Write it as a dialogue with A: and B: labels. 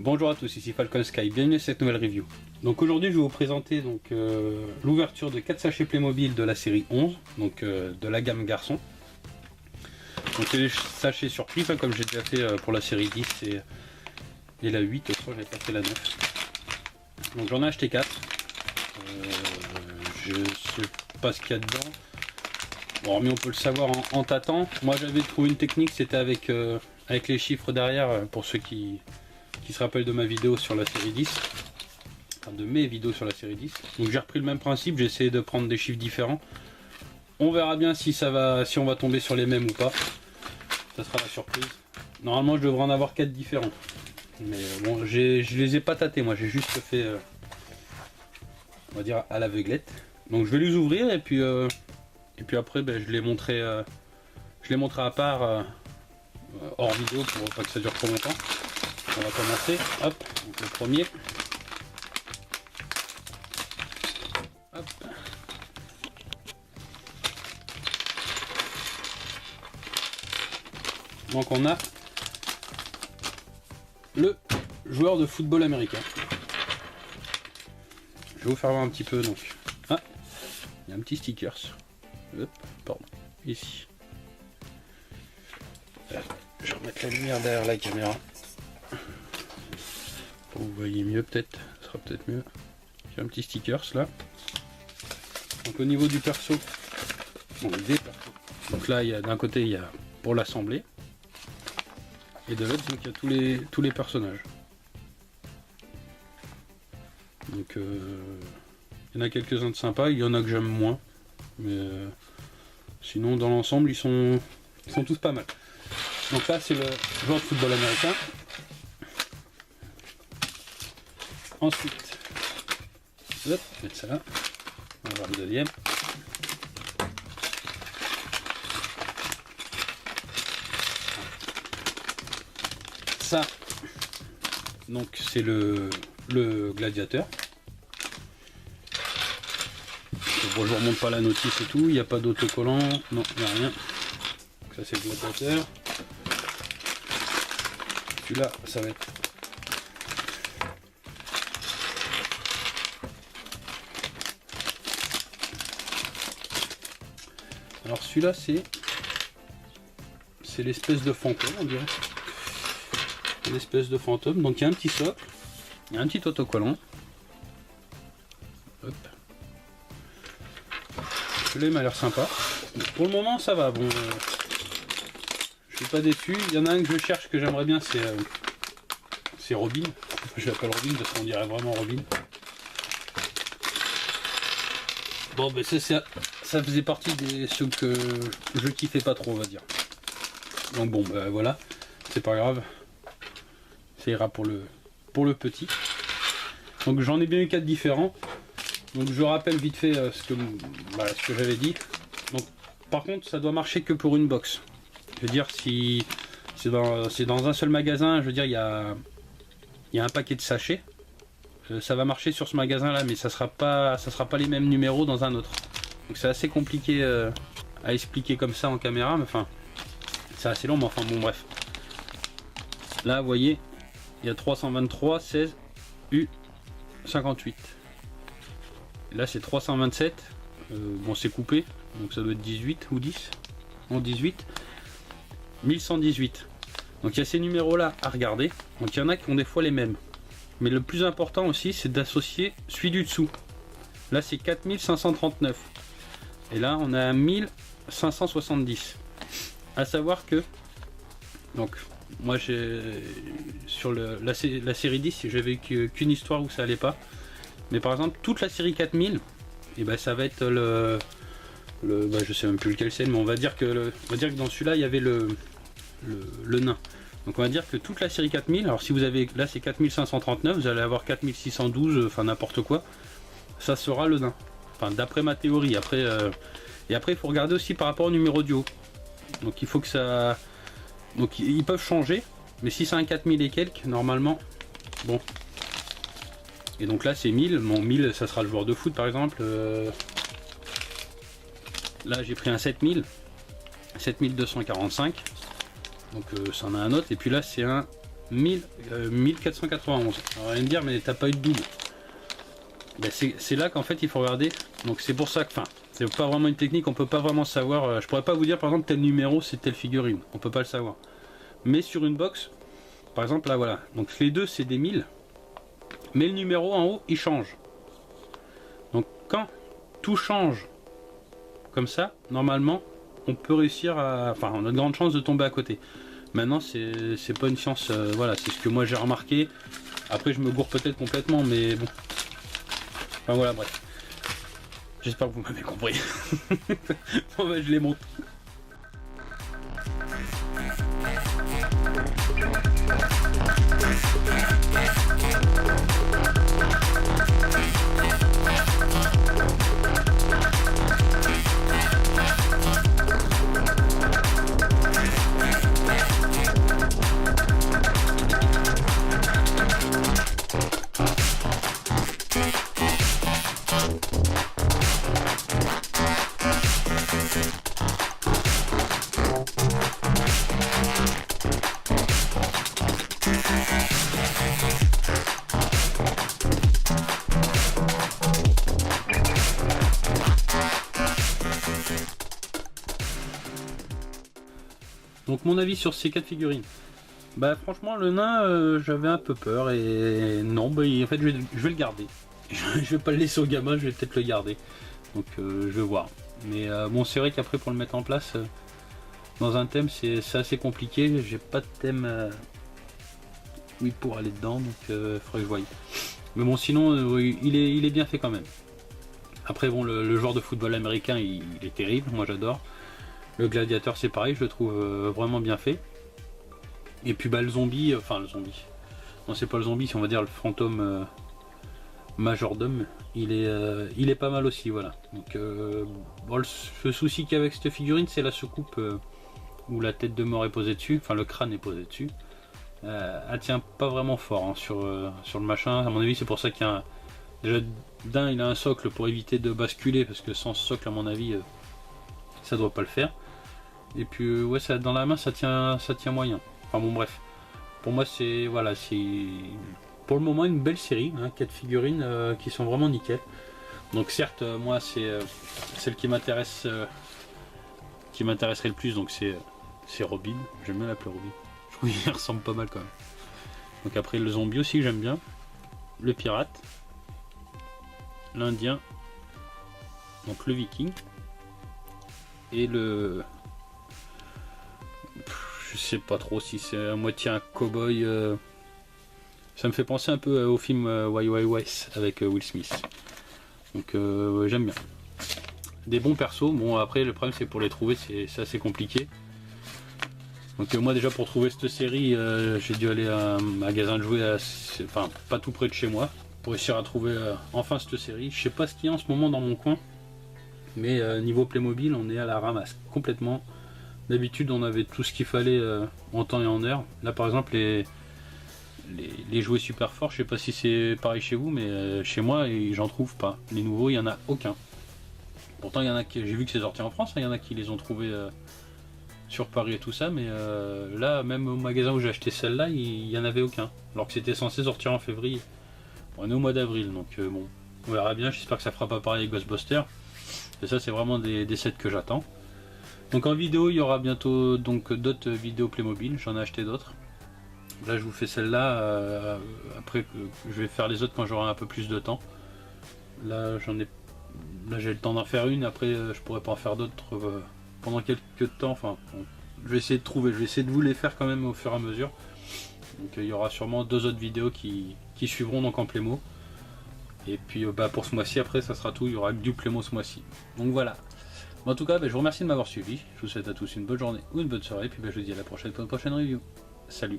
A: Bonjour à tous, ici Falcon Sky, bienvenue à cette nouvelle review. Donc aujourd'hui je vais vous présenter l'ouverture de 4 sachets Playmobil de la série 11, donc de la gamme garçon. Donc c'est les sachets surprise, comme j'ai déjà fait pour la série 10 et la 8, je crois que j'avais pas fait la 9. Donc j'en ai acheté 4. Je sais pas ce qu'il y a dedans. Bon, mais on peut le savoir en tâtant. Moi j'avais trouvé une technique, c'était avec les chiffres derrière, pour ceux qui se rappellent de ma vidéo sur la série 10. Enfin, de mes vidéos sur la série 10. Donc j'ai repris le même principe, j'ai essayé de prendre des chiffres différents. On verra bien si on va tomber sur les mêmes ou pas. Ça sera la surprise. Normalement je devrais en avoir 4 différents. Mais bon, je les ai pas tâtés, moi j'ai juste fait, on va dire, à l'aveuglette. Donc je vais les ouvrir et puis après je les montrerai à part hors vidéo pour pas que ça dure trop longtemps. On va commencer, hop, donc le premier. Hop. Donc on a le joueur de football américain. Je vais vous faire voir un petit peu donc. Ah, il y a un petit stickers. Hop, pardon, ici. Je vais remettre la lumière derrière la caméra. Pour que vous voyez mieux peut-être, ce sera peut-être mieux. J'ai un petit stickers là. Donc au niveau du perso, bon, des persos. Donc là, d'un côté il y a pour l'assembler. Et de l'autre, donc il y a tous les personnages. Donc il y en a quelques-uns de sympas, il y en a que j'aime moins. Mais sinon dans l'ensemble ils sont tous pas mal. Donc là c'est le joueur de football américain. Ensuite, hop, mettre ça là. On va voir le deuxième. Ça, donc c'est le gladiateur. Bon, je vous remonte pas la notice et tout, il n'y a pas d'autocollant, non, il n'y a rien. Donc ça c'est le gladiateur. Celui-là, ça va être... Alors celui-là c'est l'espèce de fantôme, on dirait. L'espèce de fantôme, donc il y a un petit socle, il y a un petit autocollant. Hop. Celui-là m'a l'air sympa. Pour le moment ça va, bon, je suis pas déçu. Il y en a un que je cherche que j'aimerais bien, c'est Robin. Je l'appelle Robin parce qu'on dirait vraiment Robin. Bon ben ça faisait partie des ceux que je kiffais pas trop, on va dire. Donc bon ben voilà, c'est pas grave. Ça ira pour le petit. Donc j'en ai bien eu 4 différents. Donc je rappelle vite fait ce que j'avais dit. Donc par contre ça doit marcher que pour une box. Je veux dire, si c'est dans un seul magasin, je veux dire il y a un paquet de sachets. Ça va marcher sur ce magasin là, mais ça sera pas les mêmes numéros dans un autre. Donc c'est assez compliqué à expliquer comme ça en caméra, mais enfin c'est assez long, mais enfin bon bref. Là vous voyez, il y a 323 16 U58. Et là c'est 327. Bon c'est coupé, donc ça doit être 18 ou 10. En 18. 1118. Donc il y a ces numéros là à regarder. Donc il y en a qui ont des fois les mêmes. Mais le plus important aussi c'est d'associer celui du dessous. Là c'est 4539. Et là on a 1570. À savoir que donc moi sur la série 10 j'avais qu'une histoire où ça allait pas. Mais par exemple toute la série 4000, et ben ça va être je sais même plus lequel c'est, mais on va dire que dans celui-là il y avait le nain. Donc on va dire que toute la série 4000, alors si vous avez là c'est 4539, vous allez avoir 4612, enfin n'importe quoi, ça sera le nain. Enfin d'après ma théorie. Après et après il faut regarder aussi par rapport au numéro du haut. Donc il faut que ça, donc ils peuvent changer, mais si c'est un 4000 et quelques normalement, bon. Et donc là c'est 1000, bon 1000 ça sera le joueur de foot par exemple. Là j'ai pris un 7245. Donc ça en a un autre, et puis là c'est un 1491. Alors, allez me dire, mais t'as pas eu de double. Ben, c'est là qu'en fait il faut regarder. Donc c'est pour ça que, enfin, c'est pas vraiment une technique, on peut pas vraiment savoir. Je pourrais pas vous dire par exemple tel numéro c'est telle figurine, on peut pas le savoir. Mais sur une box, par exemple là voilà, donc les deux c'est des 1000, mais le numéro en haut il change. Donc quand tout change comme ça, normalement on peut réussir à, enfin on a de grandes chances de tomber à côté. Maintenant c'est pas une science, voilà, c'est ce que moi j'ai remarqué. Après je me gourre peut-être complètement, mais bon. Enfin voilà, bref. J'espère que vous m'avez compris. Bon bah je les monte. Donc mon avis sur ces 4 figurines. Bah franchement le nain j'avais un peu peur et non bah en fait je vais le garder. Je vais pas le laisser au gamin, je vais peut-être le garder. Donc je vais voir. Mais bon c'est vrai qu'après pour le mettre en place dans un thème c'est assez compliqué. J'ai pas de thème oui pour aller dedans donc faudrait que je voie. Mais bon sinon il est bien fait quand même. Après bon le joueur de football américain il est terrible, moi j'adore. Le gladiateur c'est pareil, je le trouve vraiment bien fait. Et puis bah le zombie, enfin le zombie. Non c'est pas le zombie, on va dire le fantôme majordome. Il est pas mal aussi, voilà. Donc bon, le souci qu'il y a avec cette figurine c'est la soucoupe où la tête de mort est posée dessus, enfin le crâne est posé dessus. Elle tient pas vraiment fort hein, sur le machin. À mon avis c'est pour ça qu'il y a déjà d'un il a un socle pour éviter de basculer parce que sans socle à mon avis ça doit pas le faire. Et puis ouais ça dans la main ça tient moyen. Enfin bon bref. Pour moi c'est voilà, c'est pour le moment une belle série, hein, 4 figurines qui sont vraiment nickel. Donc certes moi c'est celle qui m'intéresse qui m'intéresserait le plus, donc c'est Robin. J'aime bien l'appeler Robin. Je trouve qu'il ressemble pas mal quand même. Donc après le zombie aussi j'aime bien. Le pirate. L'indien. Donc le viking. Et le... Je sais pas trop si c'est à moitié un cow-boy. Ça me fait penser un peu au film Wild Wild West avec Will Smith. Donc j'aime bien. Des bons persos. Bon après le problème c'est pour les trouver c'est assez compliqué. Donc moi déjà pour trouver cette série j'ai dû aller à un magasin de jouets enfin pas tout près de chez moi pour réussir à trouver enfin cette série. Je sais pas ce qu'il y a en ce moment dans mon coin. Mais niveau Playmobil on est à la ramasse complètement. D'habitude on avait tout ce qu'il fallait en temps et en heure. Là par exemple les jouets super forts, je sais pas si c'est pareil chez vous, mais chez moi j'en trouve pas. Les nouveaux il y en a aucun. Pourtant il y en a qui, j'ai vu que c'est sorti en France, il y en a qui les ont trouvés sur Paris et tout ça, mais là même au magasin où j'ai acheté celle-là il y en avait aucun. Alors que c'était censé sortir en février. On est au mois d'avril donc bon on verra bien, j'espère que ça fera pas pareil avec Ghostbusters. Et ça c'est vraiment des sets que j'attends. Donc en vidéo il y aura bientôt donc d'autres vidéos Playmobil, j'en ai acheté d'autres. Là je vous fais celle-là, après je vais faire les autres quand j'aurai un peu plus de temps. Là j'ai le temps d'en faire une, après je pourrais pas en faire d'autres pendant quelques temps. Enfin bon, je vais essayer de trouver, je vais essayer de vous les faire quand même au fur et à mesure. Donc il y aura sûrement 2 autres vidéos qui suivront donc en Playmo. Et puis bah, pour ce mois-ci après ça sera tout, il y aura que du Playmo ce mois-ci. Donc voilà. En tout cas, je vous remercie de m'avoir suivi. Je vous souhaite à tous une bonne journée ou une bonne soirée. Et puis je vous dis à la prochaine pour une prochaine review. Salut.